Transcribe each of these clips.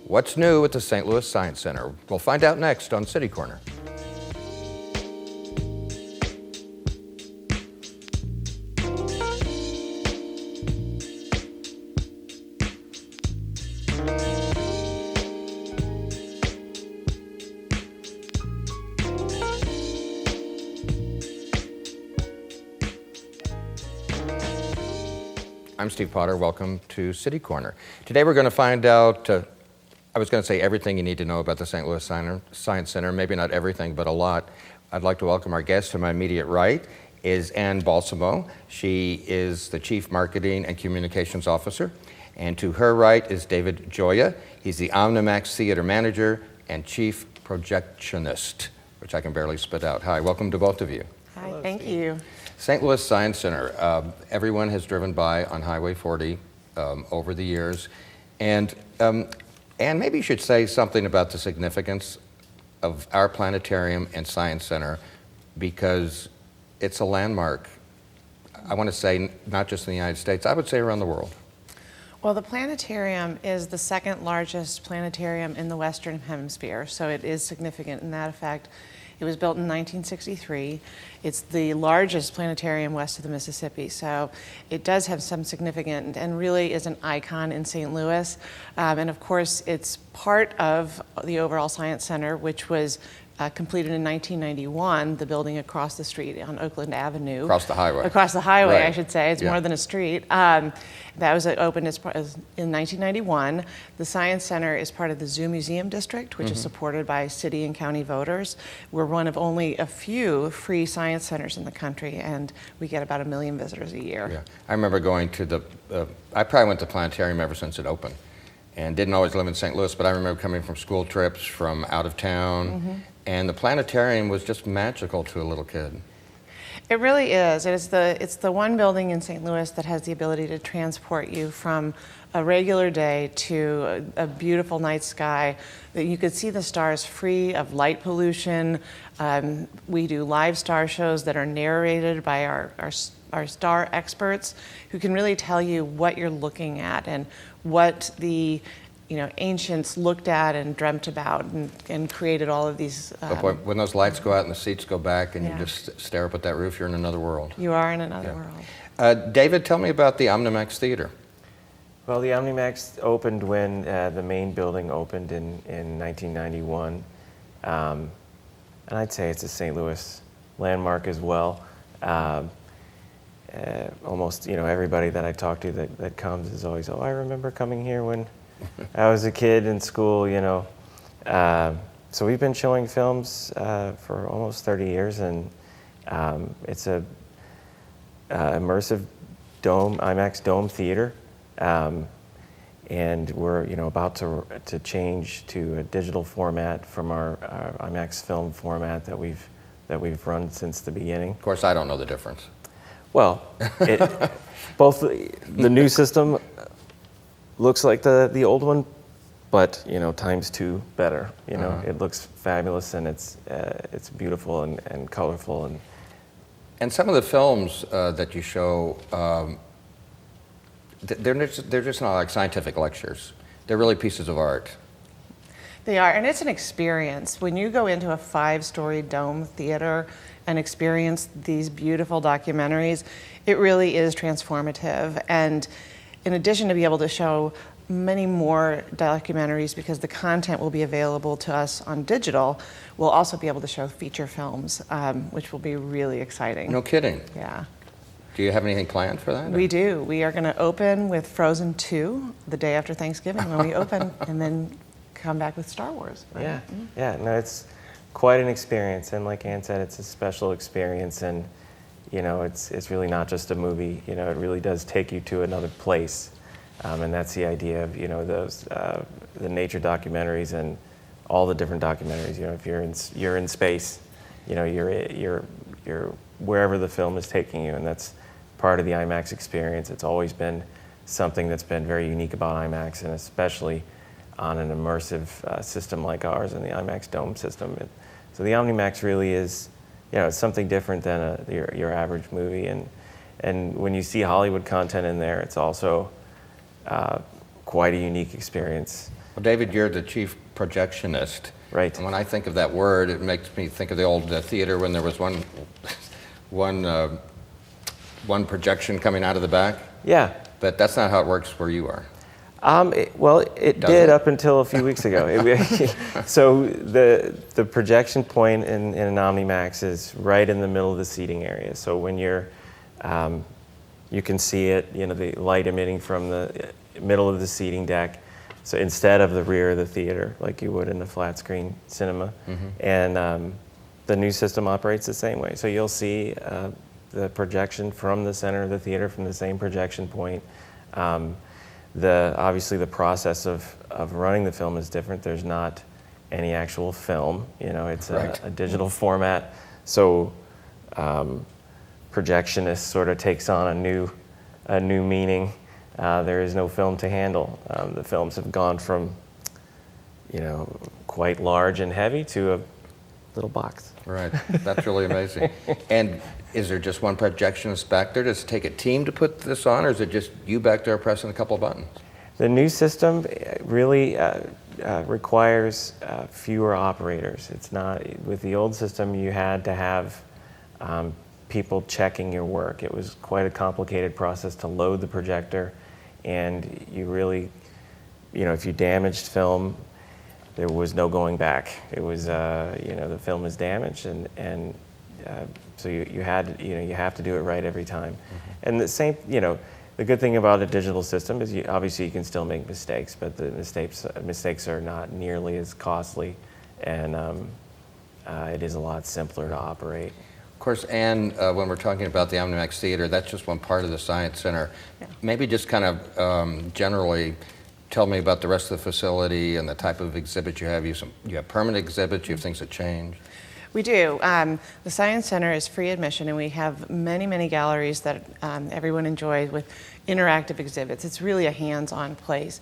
What's new at the St. Louis Science Center? We'll find out next on City Corner. I'm Steve Potter. Welcome to City Corner. Today we're going to find out, I was going to say everything you need to know about the St. Louis Science Center, maybe not everything, but a lot. I'd like to welcome our guest. To my immediate right is Ann Balsamo. She is the Chief Marketing and Communications Officer. And to her right is David Joya. He's the Omnimax Theater Manager and Chief Projectionist, which I can barely spit out. Hi, welcome to both of you. Hi, thank you. St. Louis Science Center, everyone has driven by on Highway 40 over the years. And maybe you should say something about the significance of our planetarium and science center, because it's a landmark, I want to say, not just in the United States, I would say around the world. Well, the planetarium is the second largest planetarium in the Western Hemisphere, so it is significant in that effect. It was built in 1963. It's the largest planetarium west of the Mississippi, so it does have some significance and really is an icon in St. Louis. And of course, it's part of the overall Science Center, which was completed in 1991, the building across the street on Oakland Avenue. Across the highway. Across the highway, right. I should say. It's more than a street. That was opened in 1991. The Science Center is part of the Zoo Museum District, which is supported by city and county voters. We're one of only a few free science centers in the country, and we get about 1 million visitors a year. Yeah, I remember going to the, I probably went to the planetarium ever since it opened, and didn't always live in St. Louis, but I remember coming from school trips from out of town, and the planetarium was just magical to a little kid. It really is. It's the one building in St. Louis that has the ability to transport you from a regular day to a beautiful night sky that you could see the stars free of light pollution. We do live star shows that are narrated by our star experts who can really tell you what you're looking at and what the ancients looked at and dreamt about and created all of these. But when those lights go out and the seats go back and you just stare up at that roof, you're in another world. You are in another world. David, tell me about the Omnimax Theater. Well, the Omnimax opened when the main building opened in 1991. And I'd say it's a St. Louis landmark as well. Almost, everybody that I talk to that comes is always, I remember coming here when I was a kid in school, So we've been showing films for almost 30 years, and it's a immersive dome, IMAX dome theater. And we're about to change to a digital format from our IMAX film format that we've run since the beginning. Of course, I don't know the difference. Well, both the new system looks like the old one, but times 2 better. It looks fabulous, and it's beautiful and colorful And some of the films that you show, they're just not like scientific lectures. They're really pieces of art. They are, and it's an experience. When you go into a 5-story dome theater and experience these beautiful documentaries, it really is transformative. And in addition to be able to show many more documentaries, because the content will be available to us on digital, we'll also be able to show feature films, which will be really exciting. No kidding. Yeah. Do you have anything planned for that? We do. We are going to open with Frozen 2 the day after Thanksgiving when we open, and then come back with Star Wars. Right? Yeah. No, it's quite an experience, and like Ann said, it's a special experience, and it's really not just a movie. It really does take you to another place, and that's the idea of those the nature documentaries and all the different documentaries. If you're in space, you're wherever the film is taking you, and that's part of the IMAX experience. It's always been something that's been very unique about IMAX, and especially on an immersive system like ours in the IMAX Dome system. So the Omnimax really is, it's something different than your average movie. And when you see Hollywood content in there, it's also quite a unique experience. Well, David, you're the chief projectionist. Right. And when I think of that word, it makes me think of the old theater when there was one projection coming out of the back. Yeah. But that's not how it works where you are. It Does did it? up until a few weeks ago. So the projection point in an Omnimax is right in the middle of the seating area. So when you're, you can see it, the light emitting from the middle of the seating deck. So instead of the rear of the theater, like you would in a flat screen cinema. And the new system operates the same way. So you'll see the projection from the center of the theater from the same projection point. Obviously the process of running the film is different. There's not any actual film, it's Right. a digital format. So projectionist sort of takes on a new meaning. There is no film to handle. The films have gone from, quite large and heavy to a little box. Right. That's really amazing. And is there just one projectionist back there? Does it take a team to put this on, or is it just you back there pressing a couple of buttons? The new system really requires fewer operators. It's not, with the old system, you had to have people checking your work. It was quite a complicated process to load the projector, and you really, if you damaged film, there was no going back. It was, the film is damaged, and so you have to do it right every time. And the same, the good thing about a digital system is obviously you can still make mistakes, but the mistakes are not nearly as costly, and it is a lot simpler to operate. Of course, and when we're talking about the Omnimax Theater, that's just one part of the Science Center. Yeah. Maybe just kind of generally tell me about the rest of the facility and the type of exhibit you have. You have permanent exhibits, you have things that change. We do. The Science Center is free admission, and we have many, many galleries that everyone enjoys with interactive exhibits. It's really a hands-on place.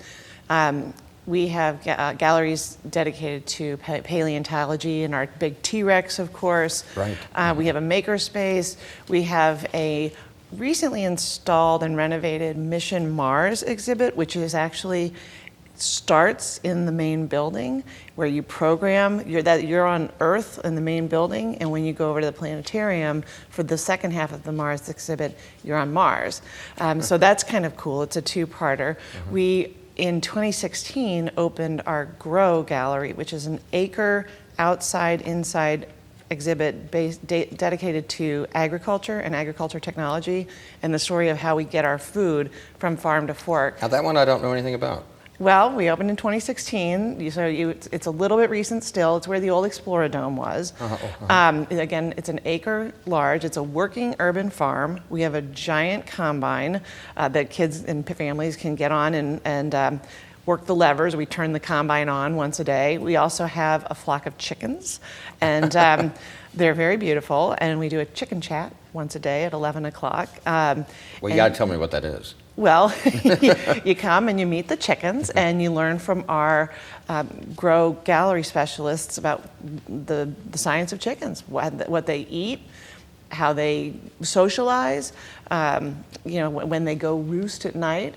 We have galleries dedicated to paleontology and our big T-Rex, of course. Right. We have a makerspace. We have a recently installed and renovated Mission Mars exhibit, which is actually starts in the main building where you program, you're on Earth in the main building, and when you go over to the Planetarium for the second half of the Mars exhibit, you're on Mars. So that's kind of cool. It's a two-parter. We, in 2016, opened our Grow Gallery, which is an acre outside-inside exhibit dedicated to agriculture and agriculture technology and the story of how we get our food from farm to fork. Now that one I don't know anything about. Well, we opened in 2016, it's a little bit recent still. It's where the old Exploradome was. Again, it's an acre large. It's a working urban farm. We have a giant combine that kids and families can get on and work the levers. We turn the combine on once a day. We also have a flock of chickens, and they're very beautiful. And we do a chicken chat once a day at 11 o'clock. Well, you got to tell me what that is. Well, you come and you meet the chickens, and you learn from our Grow Gallery specialists about the science of chickens, what they eat, how they socialize. When they go roost at night,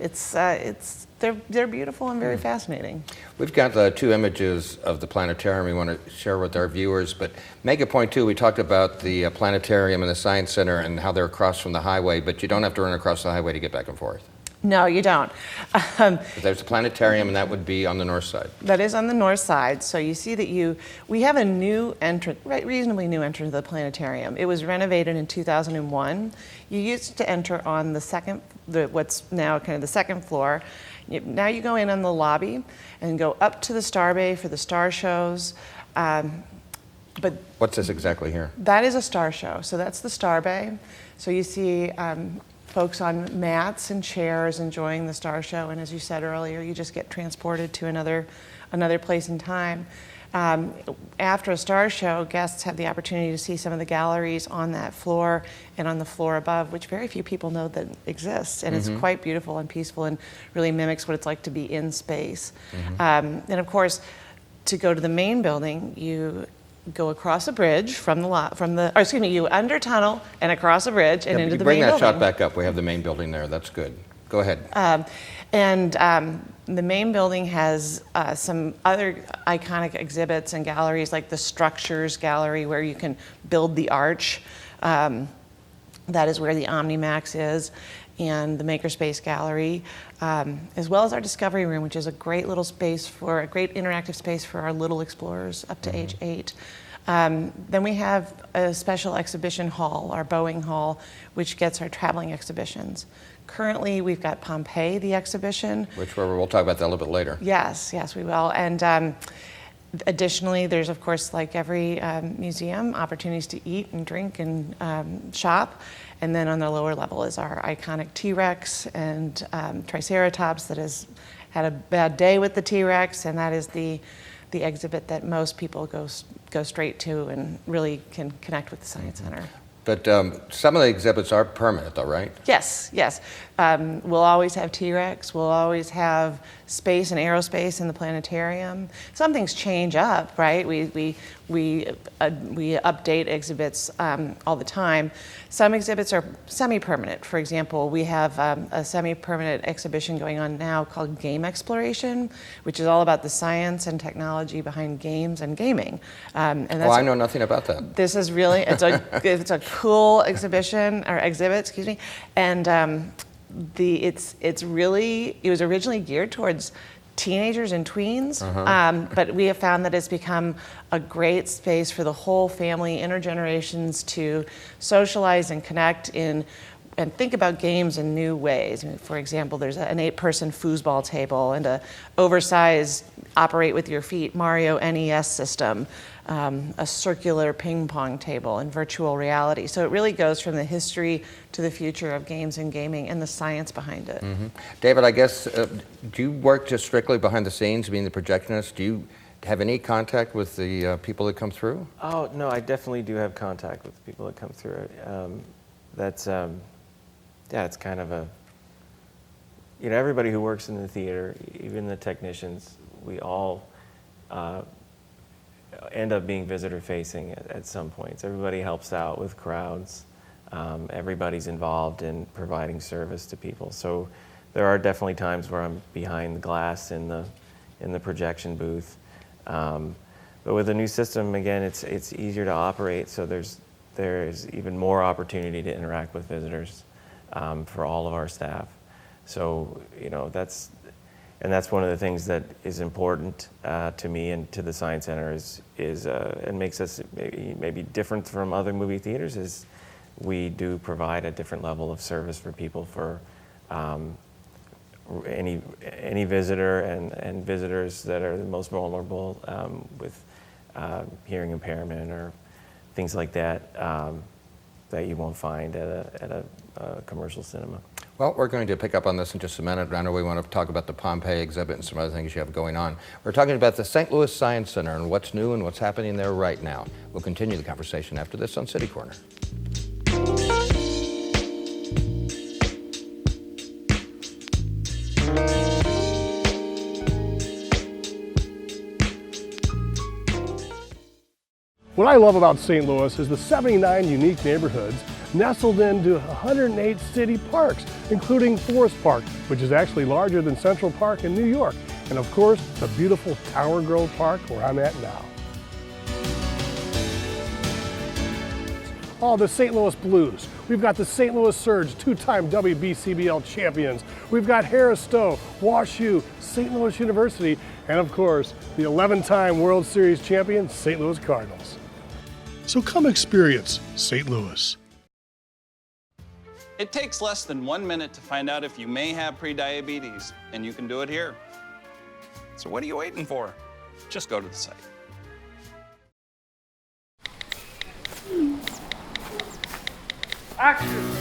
they're beautiful and very fascinating. We've got two images of the planetarium we want to share with our viewers, but make a point too, we talked about the planetarium and the Science Center and how they're across from the highway, but you don't have to run across the highway to get back and forth. No, you don't. There's a planetarium, and that would be on the north side. That is on the north side. So you see that we have a new entrance, reasonably new entrance to the planetarium. It was renovated in 2001. You used to enter on what's now kind of the second floor. Now you go in on the lobby and go up to the Star Bay for the star shows. But what's this exactly here? that is a star show. So that's the Star Bay. So you see folks on mats and chairs enjoying the star show, and as you said earlier, you just get transported to another place in time. After a star show, guests have the opportunity to see some of the galleries on that floor and on the floor above, which very few people know that exists, and it's quite beautiful and peaceful and really mimics what it's like to be in space. And of course, to go to the main building, you go across a bridge you under tunnel and across a bridge and into the main building. Bring that shot back up. We have the main building there. That's good. Go ahead. The main building has some other iconic exhibits and galleries, like the Structures Gallery, where you can build the arch. That is where the Omnimax is, and the Makerspace Gallery, as well as our Discovery Room, which is a great little space a great interactive space for our little explorers up to age 8. Then we have a special exhibition hall, our Boeing Hall, which gets our traveling exhibitions. Currently, we've got Pompeii, the exhibition. We'll talk about that a little bit later. Yes, we will. And additionally, there's, of course, like every museum, opportunities to eat and drink and shop. And then on the lower level is our iconic T-Rex and Triceratops that has had a bad day with the T-Rex, and that is the exhibit that most people go straight to and really can connect with the Science Center. But some of the exhibits are permanent, though, right? Yes. We'll always have T-Rex. We'll always have space and aerospace in the planetarium. Some things change up, right? We update exhibits all the time. Some exhibits are semi-permanent. For example, we have a semi-permanent exhibition going on now called Game Exploration, which is all about the science and technology behind games and gaming. And that's, I know nothing about that. This is really, it's a cool exhibit, excuse me, and it was originally geared towards teenagers and tweens, but we have found that it's become a great space for the whole family, intergenerations, to socialize and connect and think about games in new ways. I mean, for example, there's an 8-person foosball table and a oversized operate with your feet Mario NES system, a circular ping pong table, and virtual reality. So it really goes from the history to the future of games and gaming and the science behind it. David, I guess, do you work just strictly behind the scenes, being the projectionist? Do you have any contact with the people that come through? Oh, no, I definitely do have contact with the people that come through. It's kind of everybody who works in the theater, even the technicians, we all end up being visitor-facing at some points. Everybody helps out with crowds. Everybody's involved in providing service to people. So there are definitely times where I'm behind the glass in the projection booth. But with the new system, again, it's easier to operate. So there's even more opportunity to interact with visitors for all of our staff. So that's one of the things that is important to me and to the Science Center and makes us maybe different from other movie theaters is we do provide a different level of service for people, for any visitor and visitors that are the most vulnerable with hearing impairment or things like that that you won't find at a commercial cinema. Well, we're going to pick up on this in just a minute. I know we want to talk about the Pompeii exhibit and some other things you have going on. We're talking about the St. Louis Science Center and what's new and what's happening there right now. We'll continue the conversation after this on City Corner. What I love about St. Louis is the 79 unique neighborhoods nestled into 108 city parks, including Forest Park, which is actually larger than Central Park in New York, and of course, the beautiful Tower Grove Park where I'm at now. Oh, the St. Louis Blues. We've got the St. Louis Surge, 2-time WBCBL champions. We've got Harris Stowe, WashU, St. Louis University, and of course, the 11-time World Series champion, St. Louis Cardinals. So come experience St. Louis. It takes less than 1 minute to find out if you may have prediabetes, and you can do it here. So what are you waiting for? Just go to the site. Action!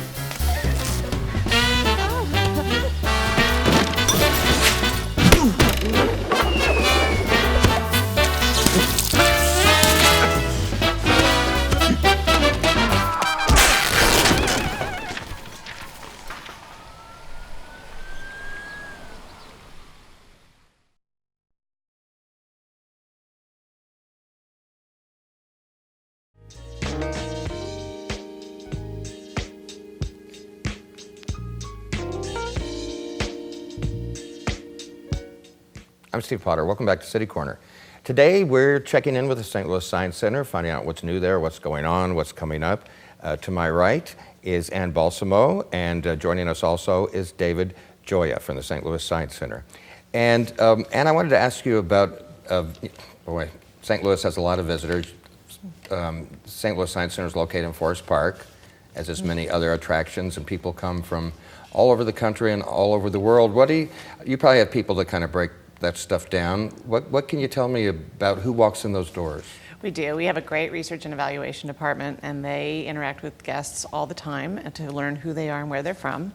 I'm Steve Potter. Welcome back to City Corner. Today we're checking in with the St. Louis Science Center, finding out what's new there, what's going on, what's coming up. To my right is Ann Balsamo, and joining us also is David Joya from the St. Louis Science Center. And Ann, I wanted to ask you about, St. Louis has a lot of visitors. St. Louis Science Center is located in Forest Park, as is many other attractions, and people come from all over the country and all over the world. You probably have people that kind of break that stuff down. What can you tell me about who walks in those doors? We do. We have a great research and evaluation department, and they interact with guests all the time to learn who they are and where they're from.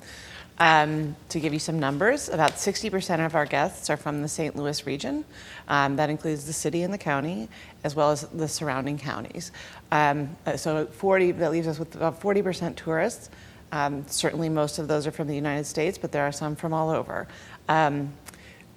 To give you some numbers, about 60% of our guests are from the St. Louis region. That includes the city and the county, as well as the surrounding counties. That leaves us with about 40% tourists. Certainly most of those are from the United States, but there are some from all over.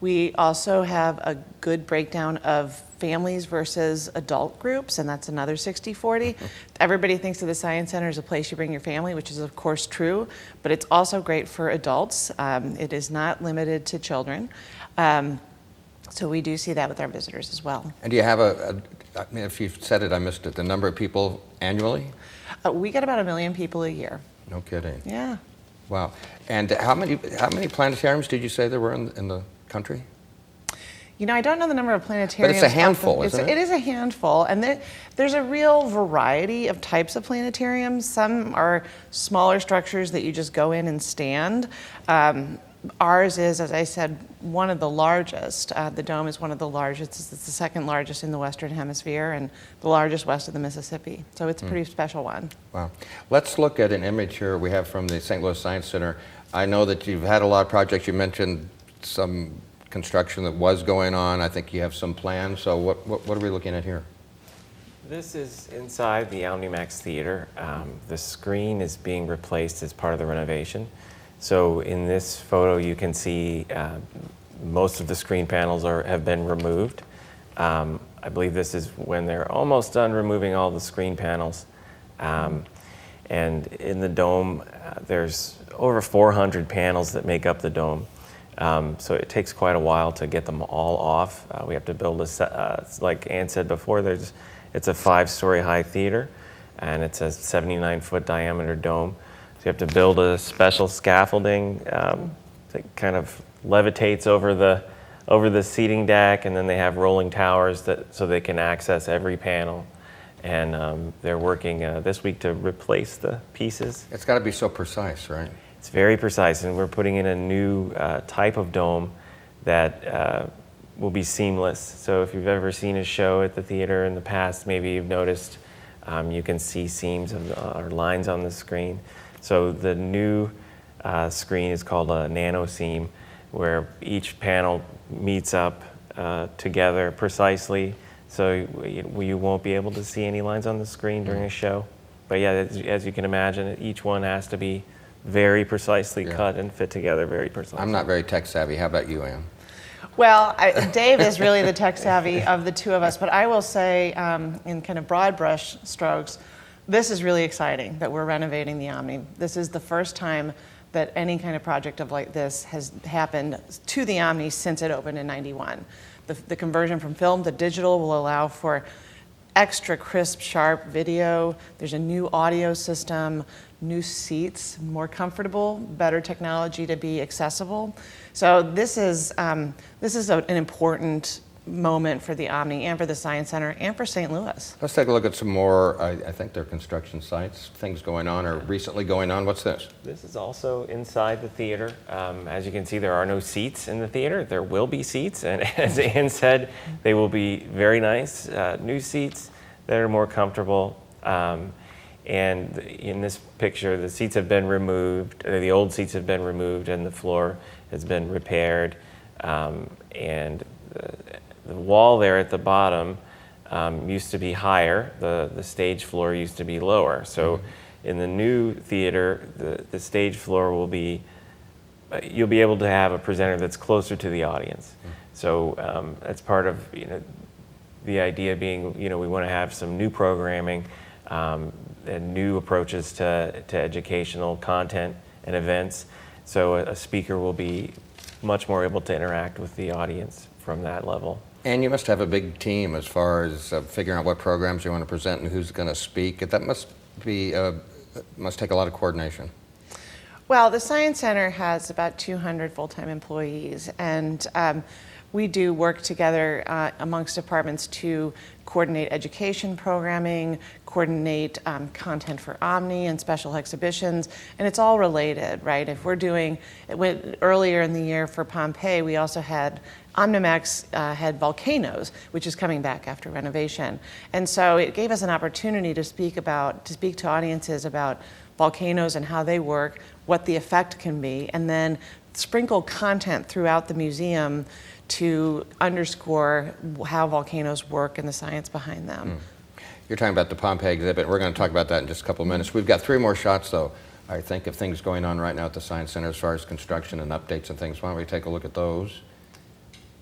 We also have a good breakdown of families versus adult groups, and that's another 60-40. Everybody thinks of the Science Center as a place you bring your family, which is of course true, but it's also great for adults. It is not limited to children. So we do see that with our visitors as well. And do you have I mean, if you've said it, I missed it, the number of people annually? We get about 1 million people a year. No kidding. Yeah. Wow. And how many planetariums did you say there were in the country? You know, I don't know the number of planetariums. But it's a handful, isn't it? It is a handful, and there's a real variety of types of planetariums. Some are smaller structures that you just go in and stand. Ours is, as I said, one of the largest. The dome is one of the largest. It's the second largest in the Western Hemisphere and the largest west of the Mississippi. So it's a pretty special one. Wow. Let's look at an image here we have from the St. Louis Science Center. I know that you've had a lot of projects. You mentioned some construction that was going on. I think you have some plans. So what are we looking at here? This is inside the Omnimax Theater. The screen is being replaced as part of the renovation. So in this photo, you can see most of the screen panels have been removed. I believe this is when they're almost done removing all the screen panels. And in the dome, there's over 400 panels that make up the dome. So it takes quite a while to get them all off. We have to build like Ann said before, it's a 5-story high theater, and it's a 79-foot diameter dome. So you have to build a special scaffolding that kind of levitates over the seating deck, and then they have rolling towers so they can access every panel. And they're working this week to replace the pieces. It's got to be so precise, right? It's very precise, and we're putting in a new type of dome that will be seamless. So if you've ever seen a show at the theater in the past, maybe you've noticed you can see seams or lines on the screen. So the new screen is called a nano seam, where each panel meets up together precisely, so you won't be able to see any lines on the screen during a show. But yeah, as you can imagine, each one has to be very precisely cut and fit together very precisely. I'm not very tech savvy. How about you, Ann? Well, Dave is really the tech savvy of the two of us, but I will say in kind of broad brush strokes, this is really exciting that we're renovating the Omni. This is the first time that any kind of project like this has happened to the Omni since it opened in '91. The conversion from film to digital will allow for extra crisp, sharp video. There's a new audio system, new seats, more comfortable, better technology to be accessible. So this is an important moment for the Omni and for the Science Center and for St. Louis. Let's take a look at some more, I think they're construction sites, things going on or recently going on. What's this? This is also inside the theater. As you can see, there are no seats in the theater. There will be seats, and as Ann said, they will be very nice, new seats that are more comfortable. And in this picture, the seats have been removed, the old seats have been removed, and the floor has been repaired. And the wall there at the bottom used to be higher. The stage floor used to be lower. So in the new theater, the stage floor will be, you'll be able to have a presenter that's closer to the audience. So that's part of the idea being, we want to have some new programming and new approaches to educational content and events. So a speaker will be much more able to interact with the audience from that level. And you must have a big team as far as figuring out what programs you want to present and who's going to speak. That must take a lot of coordination. Well, the Science Center has about 200 full-time employees, and we do work together amongst departments to coordinate education programming, coordinate content for Omni and special exhibitions, and it's all related, right? If we're doing, earlier in the year for Pompeii, we also had Omnimax had volcanoes, which is coming back after renovation. And so it gave us an opportunity to speak to audiences about volcanoes and how they work, what the effect can be, and then sprinkle content throughout the museum to underscore how volcanoes work and the science behind them. You're talking about the Pompeii Exhibit. We're going to talk about that in just a couple of minutes. We've got 3 more shots, though, I think, of things going on right now at the Science Center as far as construction and updates and things. Why don't we take a look at those?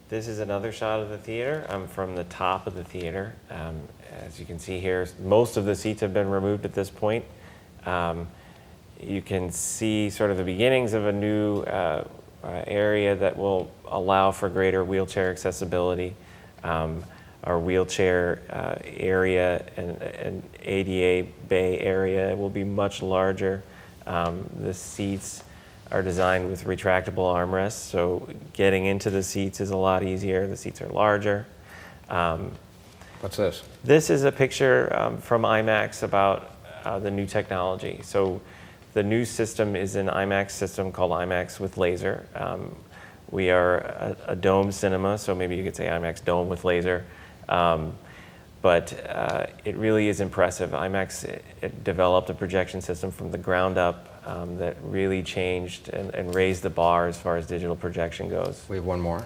This is another shot of the theater. I'm from the top of the theater. As you can see here, most of the seats have been removed at this point. You can see sort of the beginnings of a new area that will allow for greater wheelchair accessibility. Our wheelchair area and ADA bay area will be much larger. The seats are designed with retractable armrests, so getting into the seats is a lot easier. The seats are larger. What's this? This is a picture from Imax about the new technology. So the new system is an IMAX system called IMAX with laser. We are a dome cinema, so maybe you could say IMAX dome with laser. But it really is impressive. IMAX it developed a projection system from the ground up that really changed and raised the bar as far as digital projection goes. We have one more.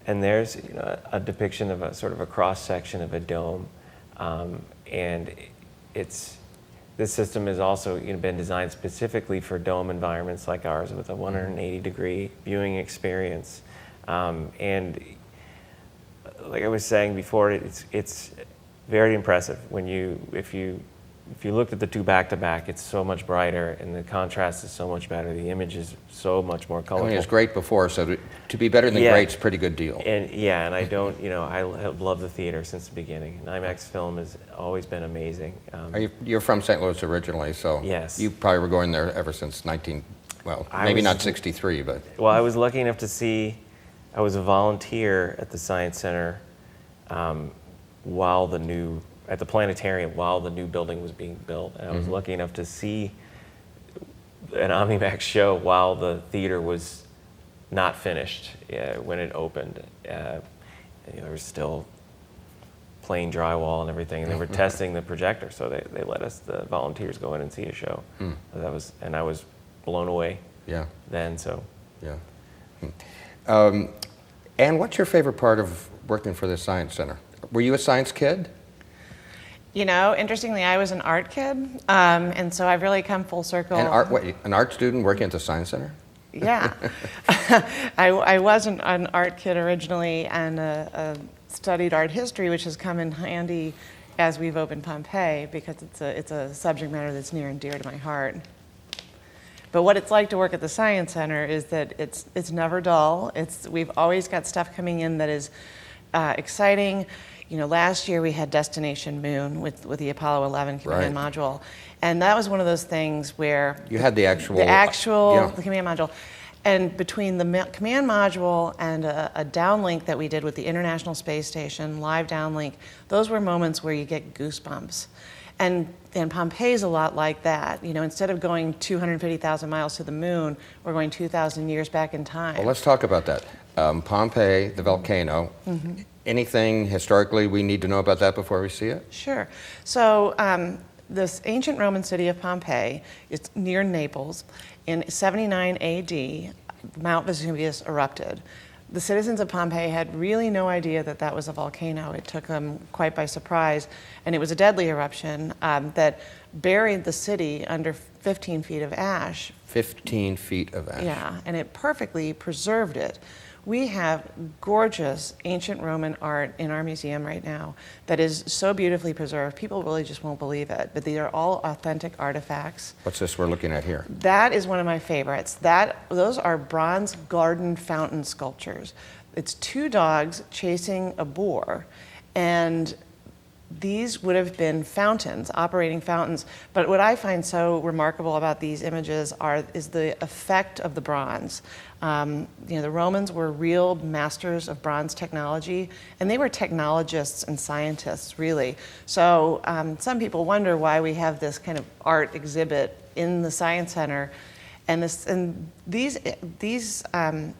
And there's a depiction of a sort of a cross section of a dome, and this system has also been designed specifically for dome environments like ours with a 180-degree viewing experience. And like I was saying before, it's very impressive if you looked at the 2 back-to-back, it's so much brighter and the contrast is so much better. The image is so much more colorful. I mean, it was great before, so to be better than great's a pretty good deal. And I don't, I have loved the theater since the beginning. And IMAX film has always been amazing. You're from St. Louis originally, so yes. You probably were going there ever since maybe not 63, but. Well, I was lucky enough to see, I was a volunteer at the Science Center at the Planetarium while the new building was being built. And I was lucky enough to see an Omnimax show while the theater was not finished when it opened. There was still plain drywall and everything, and they were testing the projector, so they let us, the volunteers, go in and see a show. And I was blown away then, so. Yeah. And what's your favorite part of working for the Science Center? Were you a science kid? Interestingly, I was an art kid, and so I've really come full circle. An art student working at the Science Center? Yeah. I was an art kid originally and studied art history, which has come in handy as we've opened Pompeii because it's a subject matter that's near and dear to my heart. But what it's like to work at the Science Center is that it's never dull. We've always got stuff coming in that is exciting. Last year we had Destination Moon with the Apollo 11 command module, and that was one of those things where you had the command module, and between the command module and a downlink that we did with the International Space Station, live downlink, those were moments where you get goosebumps. And Pompeii is a lot like that. Instead of going 250,000 miles to the moon, we're going 2,000 years back in time. Well, let's talk about that. Pompeii, the volcano. Anything historically we need to know about that before we see it? Sure. So this ancient Roman city of Pompeii, it's near Naples. In 79 AD, Mount Vesuvius erupted. The citizens of Pompeii had really no idea that that was a volcano. It took them quite by surprise, and it was a deadly eruption that buried the city under 15 feet of ash. 15 feet of ash. Yeah, and it perfectly preserved it. We have gorgeous ancient Roman art in our museum right now that is so beautifully preserved. People really just won't believe it, but these are all authentic artifacts. What's this we're looking at here? That is one of my favorites. Those are bronze garden fountain sculptures. It's two dogs chasing a boar, and these would have been fountains, operating fountains. But what I find so remarkable about these images is the effect of the bronze. The Romans were real masters of bronze technology, and they were technologists and scientists, really. So some people wonder why we have this kind of art exhibit in the Science Center. And these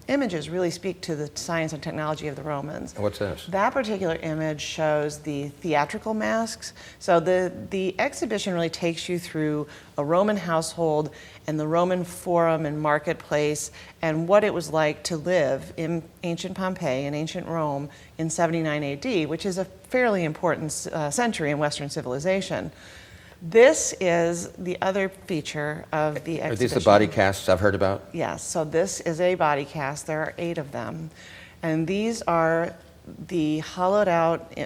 images really speak to the science and technology of the Romans. What's this? That particular image shows the theatrical masks. So the exhibition really takes you through a Roman household and the Roman forum and marketplace and what it was like to live in ancient Pompeii and ancient Rome in 79 AD, which is a fairly important century in Western civilization. This is the other feature of the exhibition. Are these the body casts I've heard about? Yes, so this is a body cast. There are 8 of them. And these are the hollowed out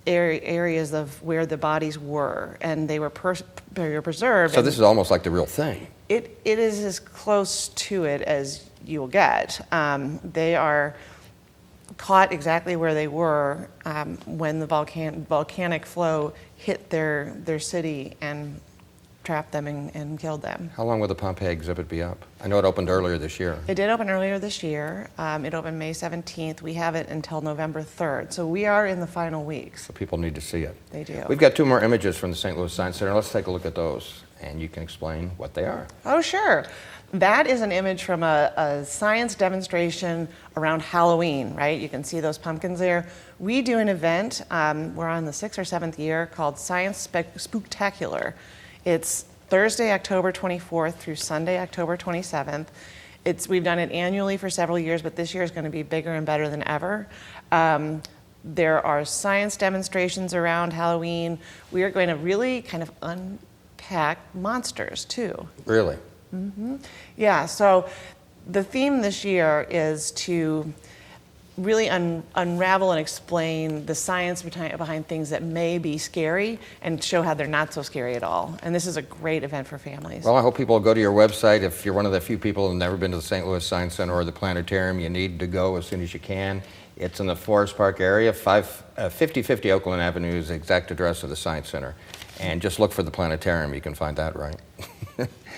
areas of where the bodies were, and they were preserved. So this is almost like the real thing. It is as close to it as you will get. They are caught exactly where they were when the volcanic flow hit their city and trapped them and killed them. How long will the Pompeii exhibit be up? I know it opened earlier this year. It did open earlier this year. It opened May 17th. We have it until November 3rd. So we are in the final weeks. So people need to see it. They do. We've got 2 more images from the St. Louis Science Center. Let's take a look at those, and you can explain what they are. Oh, sure. That is an image from a science demonstration around Halloween, right? You can see those pumpkins there. We do an event, we're on the 6th or 7th year, called Science Spooktacular. It's Thursday, October 24th through Sunday, October 27th. We've done it annually for several years, but this year is going to be bigger and better than ever. There are science demonstrations around Halloween. We are going to really kind of unpack monsters, too. Really? Mm-hmm. Yeah, so the theme this year is to really unravel and explain the science behind things that may be scary and show how they're not so scary at all. And this is a great event for families. Well, I hope people will go to your website. If you're one of the few people who have never been to the St. Louis Science Center or the Planetarium, you need to go as soon as you can. It's in the Forest Park area, 5050 Oakland Avenue is the exact address of the Science Center. And just look for the Planetarium, you can find that right.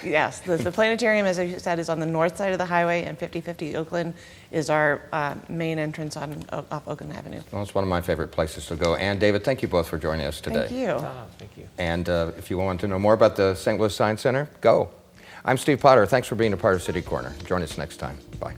Yes, the Planetarium, as I said, is on the north side of the highway, and 5050 Oakland is our main entrance off Oakland Avenue. Well, it's one of my favorite places to go. Ann, David, thank you both for joining us today. Thank you. Thank you. And if you want to know more about the St. Louis Science Center, go. I'm Steve Potter. Thanks for being a part of City Corner. Join us next time. Bye.